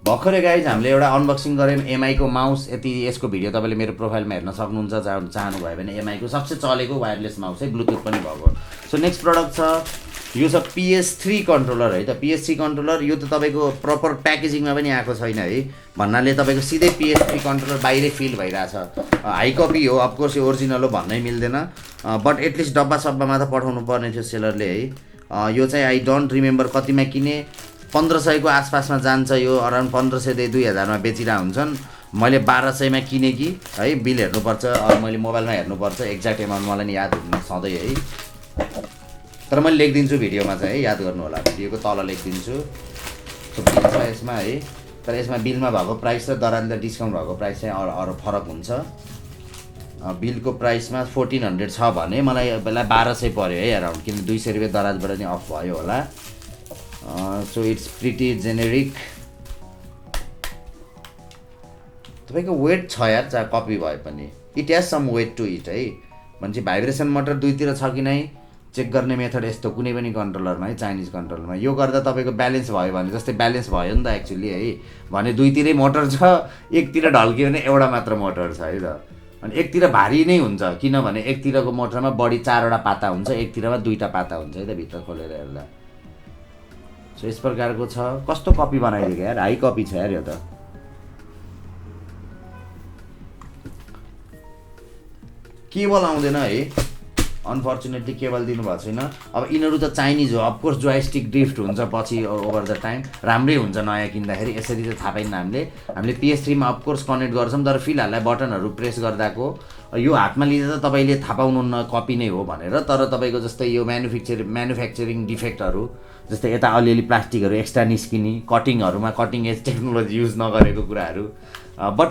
भर्खरै गाइज हामीले एउटा अनबक्सिङ गऱ्यौँ एमआईको माउस। यति यसको भिडियो तपाईँले मेरो प्रोफाइलमा हेर्न सक्नुहुन्छ, चाहनुभयो भने। एमआईको सबसे चलेको वायरलेस माउस है, ब्लुटुथ पनि भएको। सो नेक्स्ट प्रडक्ट छ, यो छ PS3 कन्ट्रोलर है त। PS3 कन्ट्रोलर यो त तपाईँको प्रपर प्याकेजिङमा पनि आएको छैन है, भन्नाले तपाईँको सिधै PS3 कन्ट्रोलर बाहिरै फिल भइरहेछ। हाई कपी हो अफकोर्स, यो ओरिजिनल हो भन्नै मिल्दैन, बट एटलिस्ट डब्बा सब्बामा त पठाउनु पर्ने थियो सेलरले है। यो चाहिँ आई डोन्ट रिमेम्बर कतिमा किने, 1500 को आसपासमा जान्छ यो, अराउन्ड 1500 2000 मा बेचिरहेको हुन्छन्। मैले 1200 मा किने कि है, बिल हेर्नुपर्छ, मैले मोबाइलमा हेर्नुपर्छ, एक्ज्याक्ट एमाउन्ट मलाई याद हुन्न सधैँ है, तर मैले लेखिदिन्छु भिडियोमा चाहिँ है, याद गर्नु होला, भिडियोको तल लेखिदिन्छु। सो बिल छ यसमा है, तर यसमा बिलमा भएको प्राइस र दराजले डिस्काउन्ट भएको प्राइस चाहिँ अरू फरक हुन्छ। बिलको प्राइसमा 1400 छ भने मलाई बेला 1200 पर्यो है अराउन्ड, किन 200 रुपियाँ दराजबाट नि अफ भयो होला। So it's pretty generic. तपाईँको वेट छ यार, चाहे कपी भए पनि it has some weight to it है। भनेपछि भाइब्रेसन मोटर दुईतिर छ कि नै चेक गर्ने मेथड यस्तो कुनै पनि कन्ट्रोलरमा है, चाइनिज कन्ट्रोलरमा यो गर्दा तपाईँको ब्यालेन्स भयो भने जस्तै ब्यालेन्स भयो नि त एक्चुअली है, भने दुईतिरै मोटर छ, एकतिर ढल्कियो भने एउटा मात्र मोटर छ है त। अनि एकतिर भारी नै हुन्छ, किनभने एकतिरको मोटरमा बढी 4वटा पाता हुन्छ, एकतिरमा 2टा पाता हुन्छ है त भित्र खोलेर हेर्दा। सो यस प्रकारको छ। कस्तो कपी बनाइदिएको यार, हाई कपी छ यार यो त। केबल आउँदैन है, अनफर्चुनेटली केबल दिनुभएको छैन। अब यिनीहरू त चाइनिज हो अफकोर्स, जोयस्टिक ड्रिफ्ट हुन्छ पछि ओभर द टाइम, राम्रै हुन्छ नयाँ किन्दाखेरि। यसरी चाहिँ थाहा पाइन्न हामीले PS3 मा अफकोर्स कनेक्ट गर्छौँ, तर फिलहाललाई बटनहरू प्रेस गर्दाको यो हातमा लिँदा त तपाईँले थाहा पाउनुहुन्न कपी नै हो भनेर। तर तपाईँको जस्तै यो म्यानुफ्याक्चरिङ डिफेक्टहरू, जस्तै यता अलिअलि प्लास्टिकहरू एक्स्ट्रा निस्किने, कटिङहरूमा कटिङ एज टेक्नोलोजी युज नगरेको कुराहरू, बट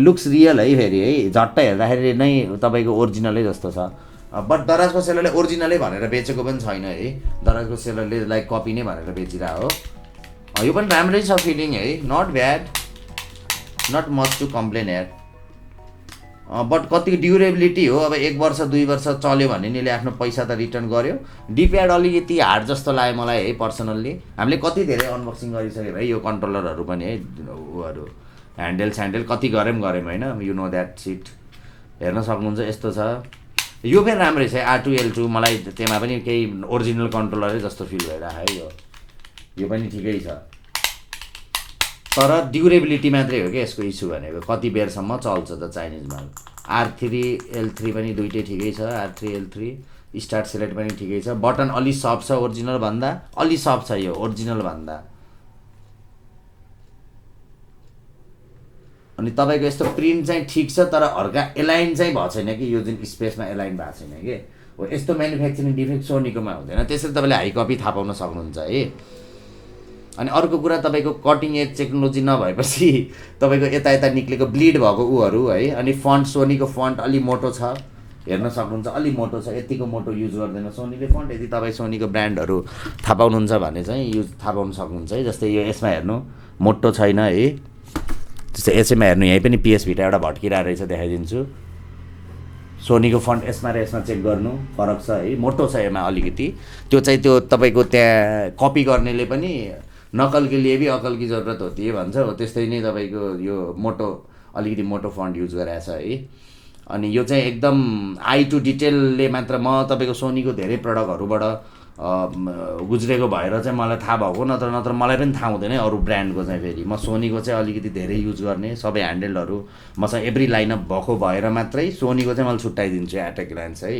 लुक्स रियल है फेरि है, झट्टै हेर्दाखेरि नै तपाईँको ओरिजिनलै जस्तो छ। बट दराजको सेलरले ओरिजिनलै भनेर बेचेको पनि छैन है, दराजको सेलरले लाइक कपी नै भनेर बेचिरहेको हो। यो पनि राम्रै छ फिलिङ है, not bad, not much to complain यार। बट कति ड्युरेबिलिटी हो, अब 1 वर्ष 2 वर्ष चल्यो भने निले आफ्नो पैसा त रिटर्न गर्यो। डिप्याड अलिकति हार्ड जस्तो लाग्यो मलाई है पर्सनल्ली। हामीले कति धेरै अनबक्सिङ गरिसक्यो भाइ यो कन्ट्रोलरहरू पनि है, उहरू ह्यान्डल कति गऱ्यौँ होइन, यु नो द्याट सिट हेर्न सक्नुहुन्छ। यस्तो छ, यो पनि राम्रै छ R2L2, मलाई त्यसमा पनि केही ओरिजिनल कन्ट्रोलरै जस्तो फिल भइरहेको है। यो पनि ठिकै छ, तर ड्युरेबिलिटी मात्रै हो क्या यसको इस्यु भनेको, कति बेरसम्म चल्छ त चाइनिजमा। R3L3 पनि दुइटै ठिकै छ, R3L3 स्टार्ट सेलेक्ट पनि ठिकै छ। बटन अलि सफ्ट छ ओरिजिनल भन्दा, अलि सफ्ट छ यो ओरिजिनल भन्दा। अनि तपाईँको यस्तो प्रिन्ट चाहिँ ठिक छ, तर हल्का एलाइन चाहिँ भएको छैन कि, यो जुन स्पेसमा एलाइन भएको छैन कि हो। यस्तो म्यानुफ्याक्चरिङ डिफेक्ट सोनीकोमा हुँदैन, त्यसरी तपाईँले हाई कपी थाहा पाउन सक्नुहुन्छ है। अनि अर्को कुरा, तपाईँको कटिङ एज टेक्नोलोजी नभएपछि तपाईँको यता निक्लेको ब्लिड भएको उहरू है। अनि फन्ट, सोनीको फन्ट अलि मोटो छ, हेर्न सक्नुहुन्छ अलि मोटो छ, यतिको मोटो युज गर्दैन सोनीले फन्ट। यदि तपाईँ सोनीको ब्रान्डहरू थाहा पाउनुहुन्छ भने चाहिँ युज थाहा पाउन सक्नुहुन्छ है। जस्तै यो यसमा हेर्नु मोटो छैन है, जस्तै यसैमा हेर्नु यहीँ पनि PS भिटा एउटा भट्किरहेको रहेछ, देखाइदिन्छु। सोनीको फन्ट यसमा र यसमा चेक गर्नु फरक छ है, मोटो छ यसमा अलिकति। त्यो चाहिँ त्यो तपाईँको त्यहाँ कपी गर्नेले पनि नकल के लिए भी अकल की जरुरत होती है भन्छ, हो त्यस्तै नै तपाईँको यो मोटो अलिकति मोटो फन्ट युज गरेको छ है। अनि यो चाहिँ एकदम आई टु डिटेलले मात्र, म तपाईँको सोनीको धेरै प्रडक्टहरूबाट गुज्रेको भएर चाहिँ मलाई थाहा भएको, नत्र मलाई पनि थाहा हुँदैन अरू ब्रान्डको चाहिँ। फेरि म सोनीको चाहिँ अलिकति धेरै युज गर्ने, सबै ह्यान्डलहरू मसँग एभ्री लाइनअप भएको भएर मात्रै सोनीको चाहिँ मैले छुट्याइदिन्छु एट अ ग्लान्स है।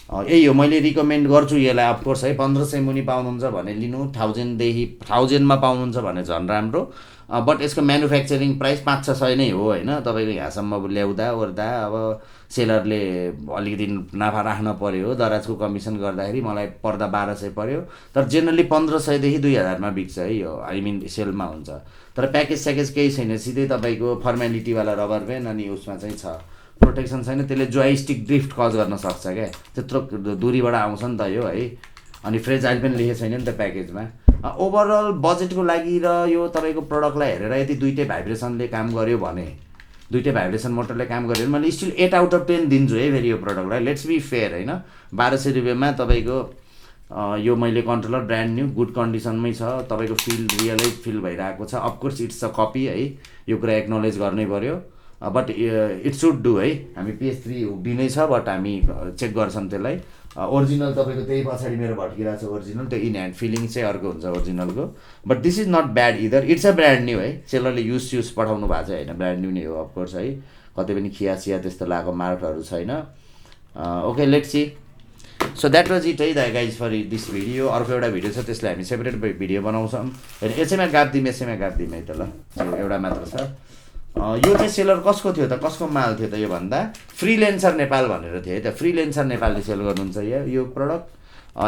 यही हो, मैले रिकमेन्ड गर्छु यसलाई अफकोर्स है। 1500 मुनि पाउनुहुन्छ भने लिनु, 1000 मा पाउनुहुन्छ भने झन् राम्रो। बट यसको म्यानुफ्याक्चरिङ प्राइस 500-600 नै हो होइन। तपाईँको यहाँसम्म ल्याउँदा ओर्दा अब सेलरले अलिकति नाफा राख्न पर्यो, दराजको कमिसन गर्दाखेरि मलाई पर्दा 1200 पर्यो। तर जेनरली 1500 देखि 2000 मा बिक्छ है यो, आई मिन सेलमा हुन्छ। तर प्याकेज स्याकेज केही छैन, सिधै तपाईँको फर्मेलिटीवाला रबर ब्यान्ड, अनि उसमा चाहिँ छ प्रोटेक्सन छैन, त्यसले जोयस्टिक ड्रिफ्ट कज गर्न सक्छ क्या, त्यत्रो दूरीबाट आउँछ नि त यो है। अनि फ्रेजाइल पनि लेखेको छैन नि त प्याकेजमा। ओभरअल बजेटको लागि र यो तपाईँको प्रडक्टलाई हेरेर यदि दुइटै भाइब्रेसनले काम गर्यो भने, दुइटै भाइब्रेसन मोटरले काम गर्यो भने मैले स्टिल 8 आउट अफ 10 दिन्छु है फेरि यो प्रडक्टलाई। लेट्स बी फेयर होइन, 1200 रुपियाँमा तपाईँको यो मैले कन्ट्रोलर ब्रान्ड न्यू गुड कन्डिसनमै छ, तपाईँको रियलै फिल भइरहेको छ। अफकोर्स इट्स अ कपी है, यो कुरा एक्नोलेज गर्नै पऱ्यो, बट इट सुड डु है। हामी PS3 हुब्बी छ, बट हामी चेक गर्छौँ त्यसलाई। ओरिजिनल तपाईँको त्यही पछाडि मेरो भट्किरहेको छ ओरिजिनल, त्यो इन ह्यान्ड फिलिङ चाहिँ अर्को हुन्छ ओरिजिनलको। But this is not bad either, it's a brand new है। सेलरले युज पठाउनु भएको छ होइन, ब्रान्ड न्यू नै हो अफकोर्स है, कतै पनि खियासिया त्यस्तो लागेको मार्कहरू छैन। Okay let's see. So that was it है the guys for this video. अर्को एउटा भिडियो छ, त्यसलाई हामी सेपरेट भिडियो बनाउँछौँ। यसैमा गाप्दिउँ है त ल, एउटा मात्र छ। यो चाहिँ सेलर कसको थियो त, कसको माल थियो त यो भन्दा, फ्रीलेन्सर नेपाल भनेर थियो है त। फ्रीलेन्सर नेपालले सेल गर्नुहुन्छ यो प्रडक्ट।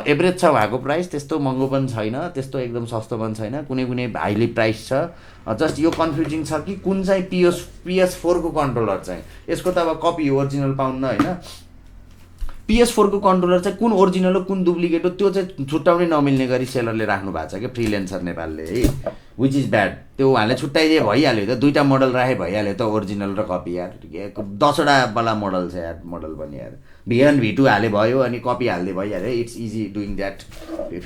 एभरेज छ उहाँको प्राइस, त्यस्तो महँगो पनि छैन, त्यस्तो एकदम सस्तो पनि छैन, कुनै कुनै हाइली प्राइस छ। जस्ट यो कन्फ्युजिङ छ कि कुन चाहिँ PS4 को कन्ट्रोलर चाहिँ, यसको त अब कपी ओरिजिनल पाउन्न होइन। PS4 को कन्ट्रोलर चाहिँ कुन ओरिजिनल हो कुन डुप्लिकेट हो त्यो चाहिँ छुट्याउनै नमिल्ने गरी सेलरले राख्नु भएको छ कि फ्रीलेन्सर नेपालले है, विच इज ब्याड। त्यो उहाँले छुट्याइदिए भइहाल्यो त, दुईवटा मोडल राखे भइहाल्यो त, ओरिजिनल र कपी यार। 10वटा वाला मोडल छ यार, मोडल पनि यार V1 V2 हाले भयो अनि कपी हाल्दै भइहाल्यो। It's easy doing that.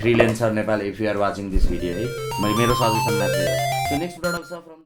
Freelancer Nepal if you are watching this video है, मेरो सजेसन मात्रै हो। सो नेक्स्ट प्रडक्ट छ फ्रम